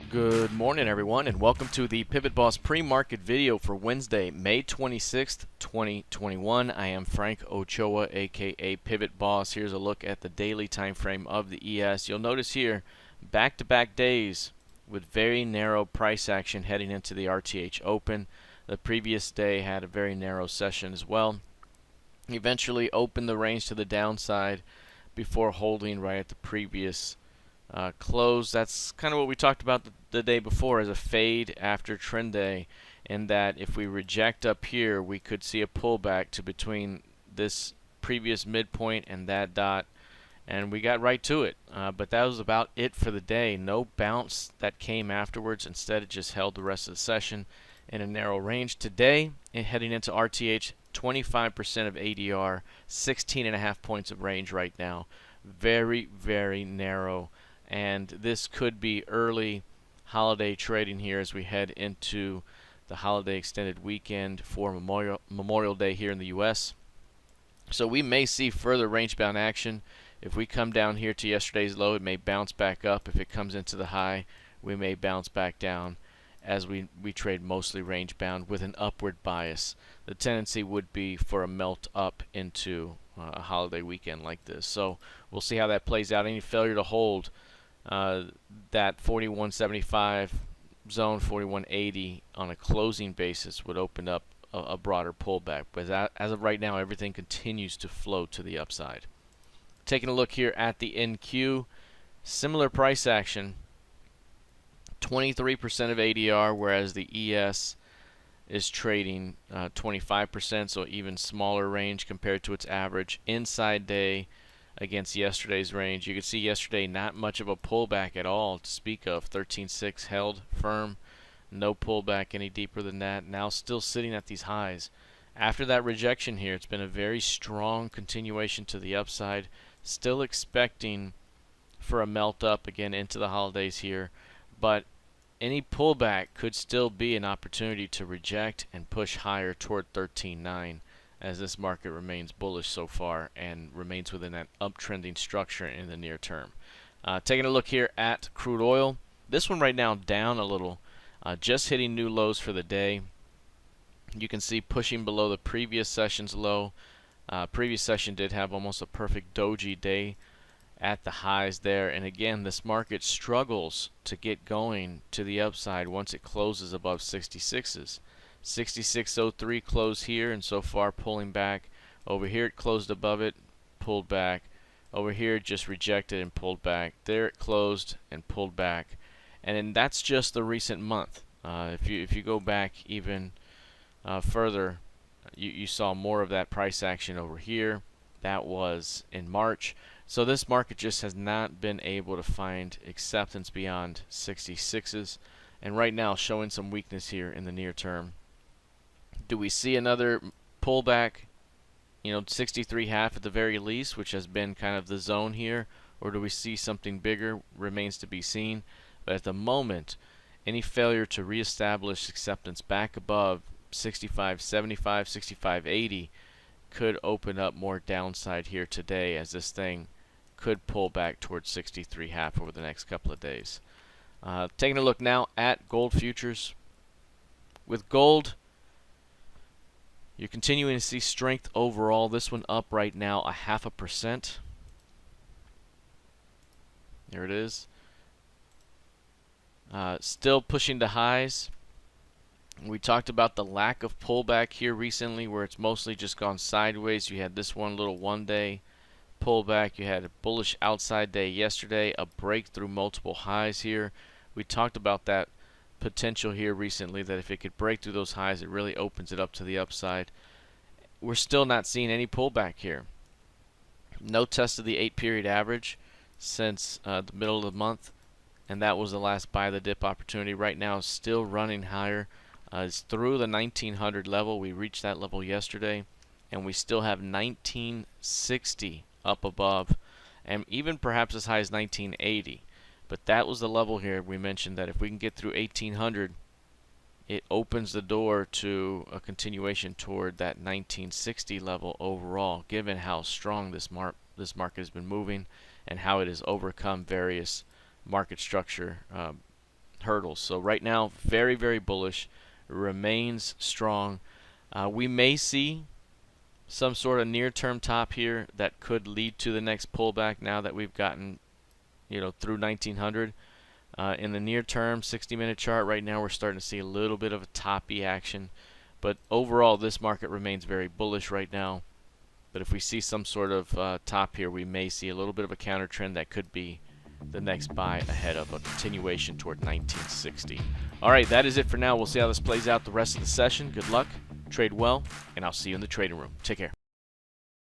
Good morning, everyone, and welcome to the PivotBoss pre-market video for Wednesday, May 26th, 2021. I am Frank Ochoa, aka PivotBoss. Here's a look at the daily time frame of the ES. You'll notice here back-to-back days with very narrow price action heading into the RTH Open. The previous day had a very narrow session as well. Eventually opened the range to the downside before holding right at the previous close. That's kind of what we talked about the day before as a fade after trend day, and that if we reject up here, we could see a pullback to between this previous midpoint and that dot, and we got right to it. But that was about it for the day. No bounce that came afterwards. Instead, it just held the rest of the session in a narrow range. Today, heading into RTH, 25% of ADR, 16.5 points of range right now. Very, very narrow. And this could be early holiday trading here as we head into the holiday extended weekend for Memorial Day here in the US. So we may see further range-bound action. If we come down here to yesterday's low, it may bounce back up. If it comes into the high, we may bounce back down as we trade mostly range-bound with an upward bias. The tendency would be for a melt up into a holiday weekend like this. So we'll see how that plays out. Any failure to hold that 41.75 zone, 41.80 on a closing basis would open up a broader pullback. But as of right now, everything continues to flow to the upside. Taking a look here at the NQ, similar price action, 23% of ADR, whereas the ES is trading 25%, so even smaller range compared to its average. Inside day against yesterday's range. You can see yesterday not much of a pullback at all to speak of. 13.6 held firm, no pullback any deeper than that. Now still sitting at these highs. After that rejection here, it's been a very strong continuation to the upside. Still expecting for a melt up again into the holidays here, but any pullback could still be an opportunity to reject and push higher toward 13.9. as this market remains bullish so far and remains within that uptrending structure in the near term. Taking a look here at crude oil, this one right now down a little, just hitting new lows for the day. You can see pushing below the previous session's low. Previous session did have almost a perfect doji day at the highs there, and again this market struggles to get going to the upside once it closes above 66s. 66.03 close here, and so far pulling back. Over here it closed above it, pulled back. Over here it just rejected and pulled back. There it closed and pulled back. And then that's just the recent month. If you go back even further, you saw more of that price action over here. That was in March. So this market just has not been able to find acceptance beyond 66s, and right now showing some weakness here in the near term. Do we see another pullback, 63.5 at the very least, which has been kind of the zone here, or do we see something bigger? Remains to be seen. But at the moment, any failure to reestablish acceptance back above 65.75, 65.80 could open up more downside here today, as this thing could pull back towards 63.5 over the next couple of days. Taking a look now at gold futures. With gold, you're continuing to see strength overall. This one up right now 0.5%. There it is. Still pushing to highs. We talked about the lack of pullback here recently, where it's mostly just gone sideways. You had this one little one-day pullback. You had a bullish outside day yesterday, a break through multiple highs here. We talked about that potential here recently, that if it could break through those highs, it really opens it up to the upside. We're still not seeing any pullback here. No test of the 8-period average since the middle of the month, and that was the last buy the dip opportunity. Right now, still running higher. It's through the 1900 level. We reached that level yesterday, and we still have 1960 up above, and even perhaps as high as 1980. But that was the level here. We mentioned that if we can get through 1800, it opens the door to a continuation toward that 1960 level overall, given how strong this market has been moving and how it has overcome various market structure hurdles. So right now, very, very bullish, remains strong. We may see some sort of near-term top here that could lead to the next pullback now that we've gotten, through 1900. In the near term, 60-minute chart, right now we're starting to see a little bit of a toppy action. But overall, this market remains very bullish right now. But if we see some sort of top here, we may see a little bit of a counter trend that could be the next buy ahead of a continuation toward 1960. All right, that is it for now. We'll see how this plays out the rest of the session. Good luck, trade well, and I'll see you in the trading room. Take care.